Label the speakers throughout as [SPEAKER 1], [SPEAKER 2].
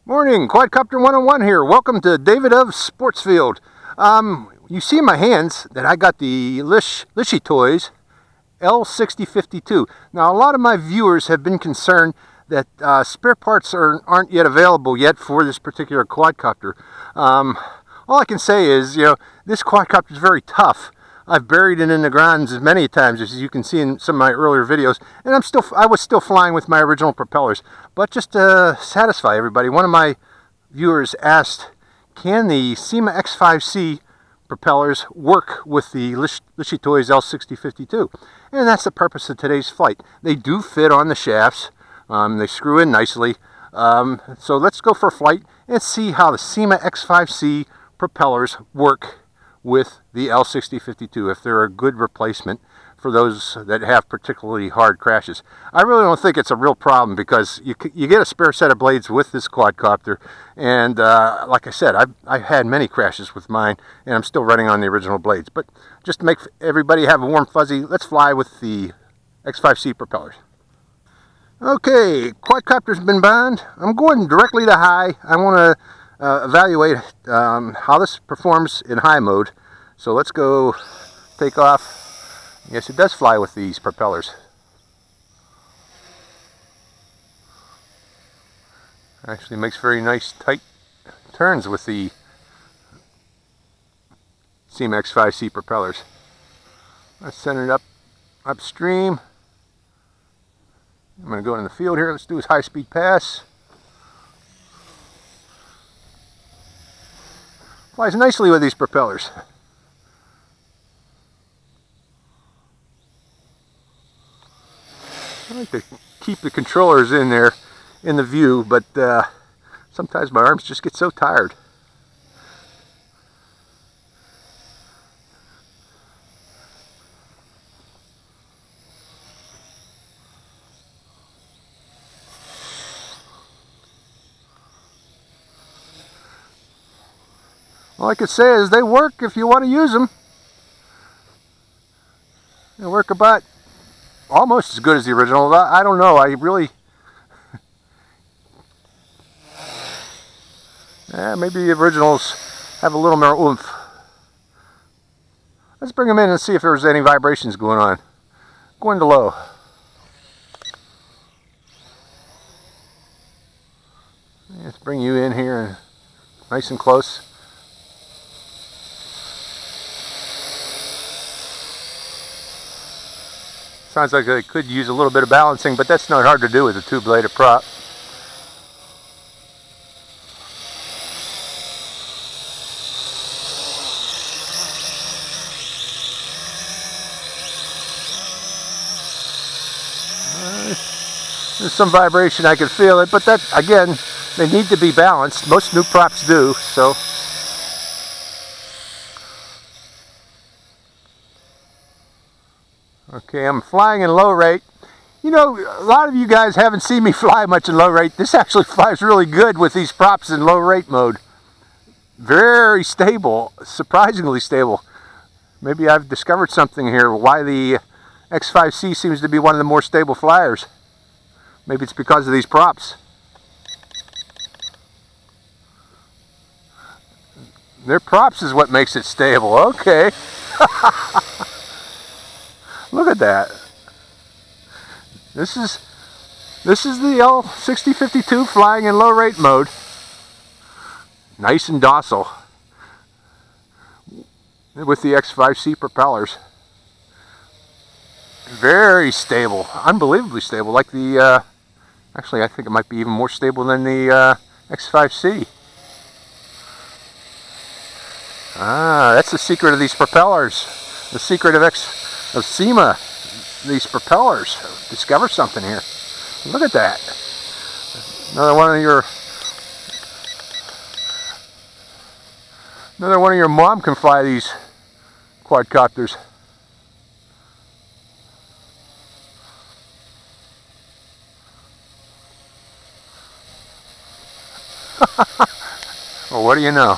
[SPEAKER 1] Morning, Quadcopter 101 here. Welcome to David of Sportsfield. You see in my hands that I got the Lishitoys L6052. Now, a lot of my viewers have been concerned that spare parts aren't yet available yet for this particular quadcopter. All I can say is, this quadcopter is very tough. I've buried it in the ground as many times, as you can see in some of my earlier videos, and I was still flying with my original propellers. But just to satisfy everybody, one of my viewers asked, can the Syma X5C propellers work with the Lishitoys L6052? And that's the purpose of today's flight. They do fit on the shafts. They screw in nicely. So let's go for a flight and see how the Syma X5C propellers work with the L6052, if they're a good replacement for those that have particularly hard crashes. I really don't think it's a real problem, because you get a spare set of blades with this quadcopter, and like I said, I've had many crashes with mine, and I'm still running on the original blades. But just to make everybody have a warm fuzzy, let's fly with the X5C propellers. Okay, quadcopter's been bound. I'm going directly to high. I want to evaluate how this performs in high mode. So let's go take off. Yes, it does fly with these propellers. Actually makes very nice tight turns with the Syma X5C propellers. Let's send it up upstream. I'm going to go in the field here. Let's do this high-speed pass. Flies nicely with these propellers. I like to keep the controllers in there in the view, but sometimes my arms just get so tired. All I can say is they work if you want to use them. They work about almost as good as the original. I don't know. I really... maybe the originals have a little more oomph. Let's bring them in and see if there's any vibrations going on. Going to low. Let's bring you in here, nice and close. Sounds like they could use a little bit of balancing, but that's not hard to do with a two-bladed prop. There's some vibration, I can feel it, but that, again, they need to be balanced. Most new props do, so. Okay, I'm flying in low rate. A lot of you guys haven't seen me fly much in low rate. This actually flies really good with these props in low rate mode. Very stable, surprisingly stable. Maybe I've discovered something here, why the X5C seems to be one of the more stable flyers. Maybe it's because of these props. Their props is what makes it stable. Okay. Look at that. This is the L6052 flying in low rate mode. Nice and docile with the X5C propellers. Very stable, unbelievably stable. Like the actually, I think it might be even more stable than the X5C. That's the secret of these propellers. The secret of Syma, these propellers. Discover something here. Look at that. Another one of your mom can fly these quadcopters. Well, what do you know?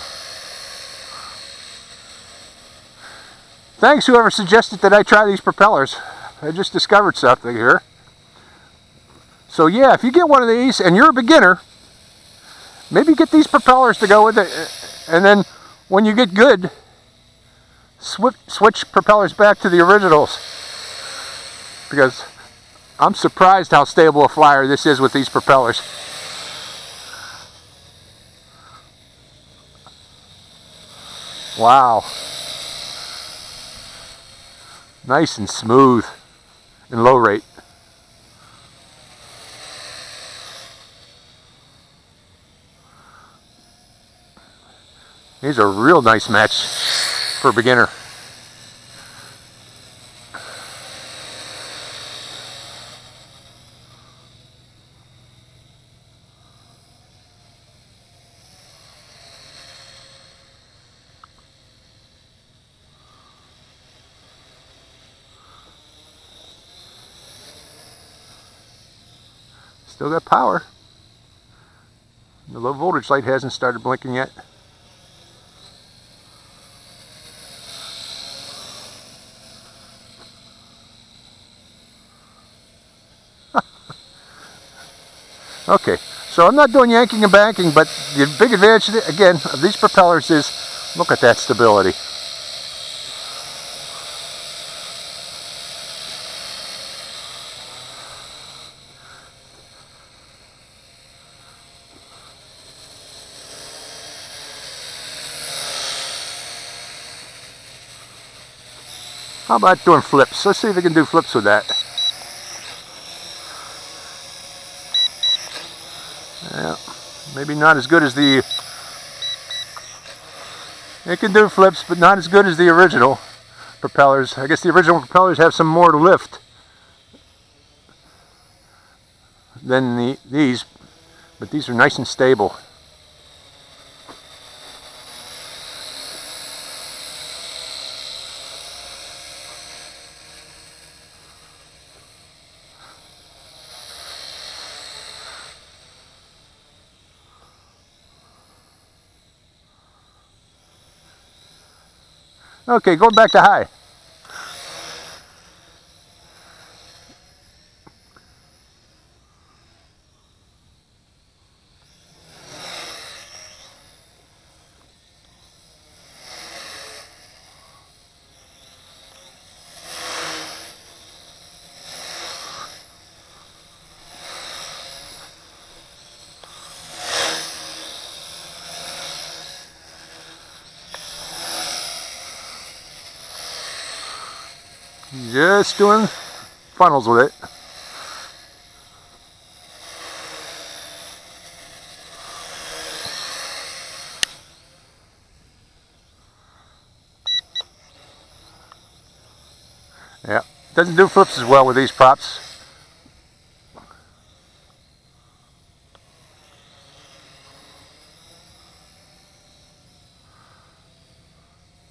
[SPEAKER 1] Thanks, whoever suggested that I try these propellers. I just discovered something here. So yeah, if you get one of these and you're a beginner, maybe get these propellers to go with it, and then when you get good, switch propellers back to the originals, because I'm surprised how stable a flyer this is with these propellers. Wow. Nice and smooth and low rate. These are a real nice match for a beginner. Still got power. The low voltage light hasn't started blinking yet. Okay, so I'm not doing yanking and banking, but the big advantage, again, of these propellers is, look at that stability. How about doing flips? Let's see if we can do flips with that. Yeah, maybe not as good as the... It can do flips, but not as good as the original propellers. I guess the original propellers have some more lift than these, but these are nice and stable. Okay, going back to high. Just doing funnels with it. Yeah, doesn't do flips as well with these props.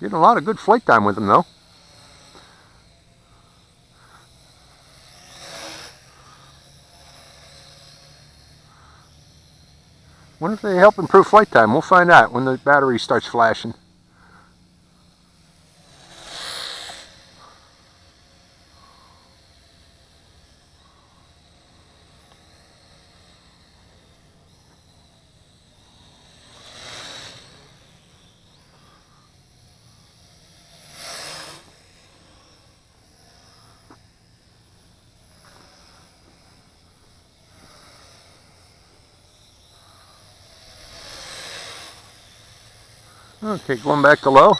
[SPEAKER 1] Getting a lot of good flight time with them though. Wonder if they help improve flight time. We'll find out when the battery starts flashing. Okay, going back to low.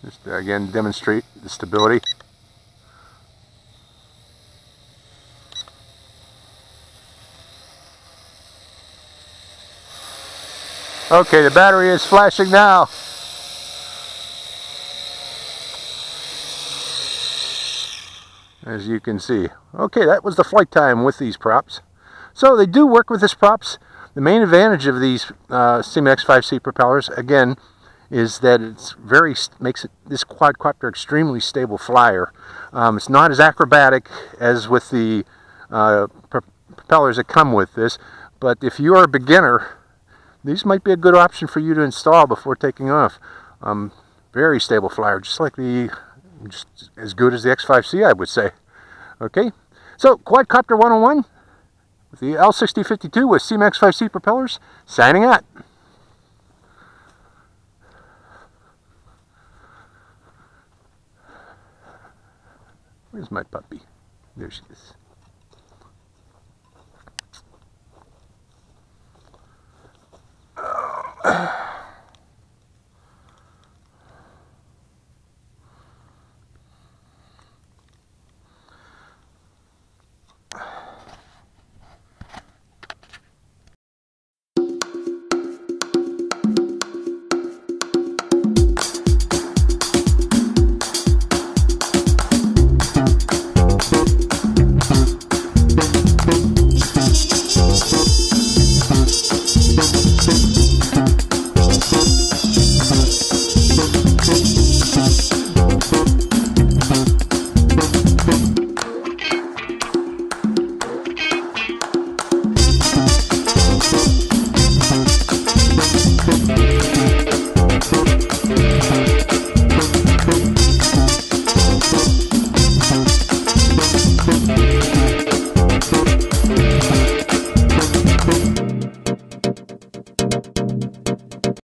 [SPEAKER 1] Just to, again, demonstrate the stability. Okay, the battery is flashing now. As you can see. Okay, that was the flight time with these props. So they do work with these props. The main advantage of these Syma X5C propellers, again, is that it's makes this quadcopter extremely stable flyer. It's not as acrobatic as with the propellers that come with this, but if you are a beginner, these might be a good option for you to install before taking off. Very stable flyer, just as good as the X5C, I would say. Okay, so Quadcopter 101. with the L6052 with Syma X5C Propellers, signing out. Where's my puppy? There she is.